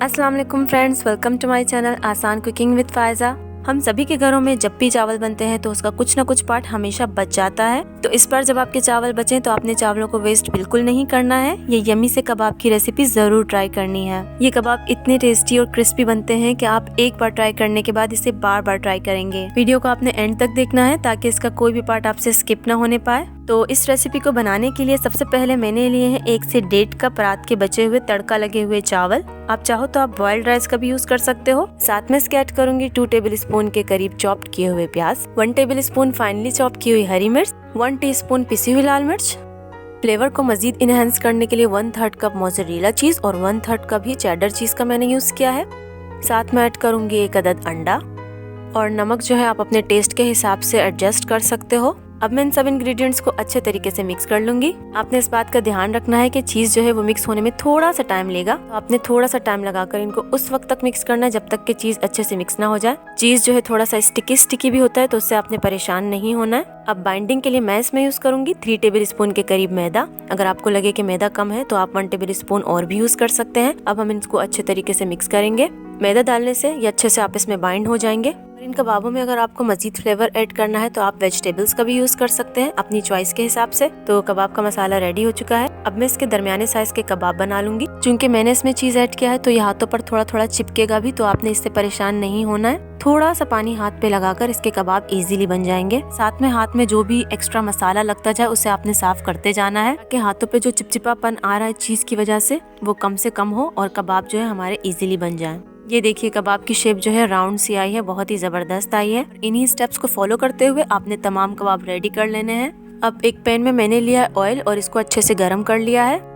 अस्सलाम वालेकुम friends, welcome to my channel आसान कुकिंग विद फायजा। हम सभी के घरों में जब भी चावल बनते हैं तो उसका कुछ ना कुछ पार्ट हमेशा बच जाता है। तो इस बार जब आपके चावल बचे तो आपने चावलों को वेस्ट बिल्कुल नहीं करना है। ये यम्मी से कबाब की रेसिपी जरूर ट्राई करनी है। ये कबाब इतने टेस्टी और क्रिस्पी बनते हैं कि आप एक बार ट्राई करने के बाद इसे बार बार ट्राई करेंगे। वीडियो को आपने एंड तक देखना है ताकि इसका कोई भी पार्ट आपसे स्किप ना होने पाए। तो इस रेसिपी को बनाने के लिए सबसे पहले मैंने लिए हैं 1 से 1.5 कप रात के बचे हुए तड़का लगे हुए चावल। आप चाहो तो आप बॉइल्ड राइस का भी यूज कर सकते हो। साथ में इसके ऐड करूंगी 2 टेबल स्पून के करीब चॉप्ड किए हुए प्याज, 1 टेबल स्पून फाइनली चॉप की हुई हरी मिर्च, 1 टीस्पून पिसी हुई लाल मिर्च। फ्लेवर को मजीद इनहेंस करने के लिए 1/3 कप मोज़रेला चीज और 1/3 कप ही चेडर चीज का मैंने यूज किया है। साथ में ऐड करूंगी 1 अदद अंडा और नमक जो है आप अपने टेस्ट के हिसाब से एडजस्ट कर सकते हो। अब मैं इन सब इंग्रेडिएंट्स को अच्छे तरीके से मिक्स कर लूंगी। आपने इस बात का ध्यान रखना है कि चीज जो है वो मिक्स होने में थोड़ा सा टाइम लेगा, तो आपने थोड़ा सा टाइम लगाकर इनको उस वक्त तक मिक्स करना है जब तक कि चीज अच्छे से मिक्स ना हो जाए। चीज जो है थोड़ा सा स्टिकी भी होता है, तो उससे आपने परेशान नहीं होना है। अब बाइंडिंग के लिए मैं इसमें यूज करूंगी 3 टेबल स्पून के करीब मैदा। अगर आपको लगे कि मैदा कम है तो आप 1 टेबल स्पून और भी यूज कर सकते हैं। अब हम इसको अच्छे तरीके से मिक्स करेंगे। मैदा डालने से ये अच्छे से आपस में बाइंड हो जाएंगे। इन कबाबों में अगर आपको मजीद फ्लेवर ऐड करना है तो आप वेजिटेबल्स का भी यूज कर सकते हैं अपनी चॉइस के हिसाब से। तो कबाब का मसाला रेडी हो चुका है। अब मैं इसके दरमियाने साइज के कबाब बना लूंगी। चूंकि मैंने इसमें चीज ऐड किया है तो ये हाथों पर थोड़ा थोड़ा चिपकेगा भी, तो आपने इससे परेशान नहीं होना है। थोड़ा सा पानी हाथ पे लगाकर इसके कबाब इजीली बन जाएंगे। साथ में हाथ में जो भी एक्स्ट्रा मसाला लगता जाए उसे आपने साफ करते जाना है ताकि हाथों पे जो चिपचिपापन आ रहा है चीज की वजह से वो कम से कम हो और कबाब जो है हमारे इजीली बन जाए। ये देखिए कबाब की शेप जो है राउंड सी आई है, बहुत ही जबरदस्त आई है। इन्हीं स्टेप्स को फॉलो करते हुए आपने तमाम कबाब रेडी कर लेने हैं। अब एक पैन में मैंने लिया है ऑयल और इसको अच्छे से गर्म कर लिया है।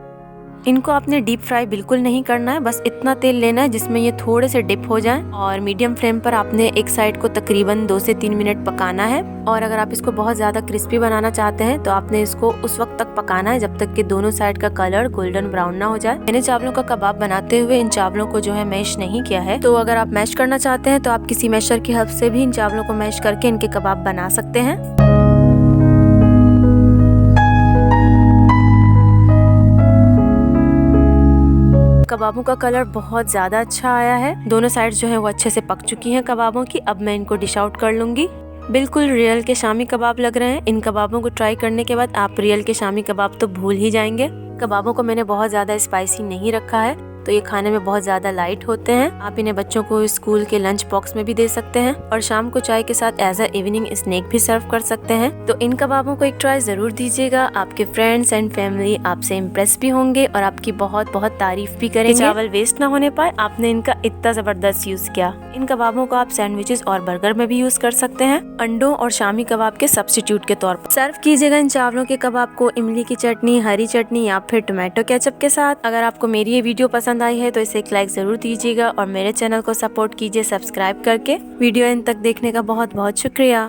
इनको आपने डीप फ्राई बिल्कुल नहीं करना है, बस इतना तेल लेना है जिसमें ये थोड़े से डिप हो जाएं और मीडियम फ्लेम पर आपने एक साइड को तकरीबन 2 से 3 मिनट पकाना है। और अगर आप इसको बहुत ज्यादा क्रिस्पी बनाना चाहते हैं तो आपने इसको उस वक्त तक पकाना है जब तक कि दोनों साइड का कलर गोल्डन ब्राउन ना हो जाए। मैंने चावलों का कबाब बनाते हुए इन चावलों को जो है मैश नहीं किया है, तो अगर आप मैश करना चाहते हैं तो आप किसी मैशर की हेल्प से भी इन चावलों को मैश करके इनके कबाब बना सकते हैं। कबाबों का कलर बहुत ज्यादा अच्छा आया है। दोनों साइड जो है वो अच्छे से पक चुकी हैं कबाबों की। अब मैं इनको डिश आउट कर लूंगी। बिल्कुल रियल के शामी कबाब लग रहे हैं। इन कबाबों को ट्राई करने के बाद आप रियल के शामी कबाब तो भूल ही जाएंगे। कबाबों को मैंने बहुत ज्यादा स्पाइसी नहीं रखा है, तो ये खाने में बहुत ज्यादा लाइट होते हैं। आप इन्हें बच्चों को स्कूल के लंच बॉक्स में भी दे सकते हैं और शाम को चाय के साथ एज अ इवनिंग स्नैक भी सर्व कर सकते हैं। तो इन कबाबों को एक ट्राई जरूर दीजिएगा। आपके फ्रेंड्स एंड फैमिली आपसे इम्प्रेस भी होंगे और आपकी बहुत बहुत तारीफ भी करेंगे। चावल वेस्ट ना होने पाए, आपने इनका इतना जबरदस्त यूज किया। इन कबाबों को आप सैंडविचेस और बर्गर में भी यूज कर सकते हैं, अंडों और शामी कबाब के सब्स्टिट्यूट के तौर पर। सर्व कीजिएगा इन चावलों के कबाब को इमली की चटनी, हरी चटनी या फिर टोमेटो केचप के साथ। अगर आपको मेरी ये वीडियो पसंद आई है तो इसे एक लाइक जरूर दीजिएगा और मेरे चैनल को सपोर्ट कीजिए सब्सक्राइब करके। वीडियो एंड तक देखने का बहुत बहुत शुक्रिया।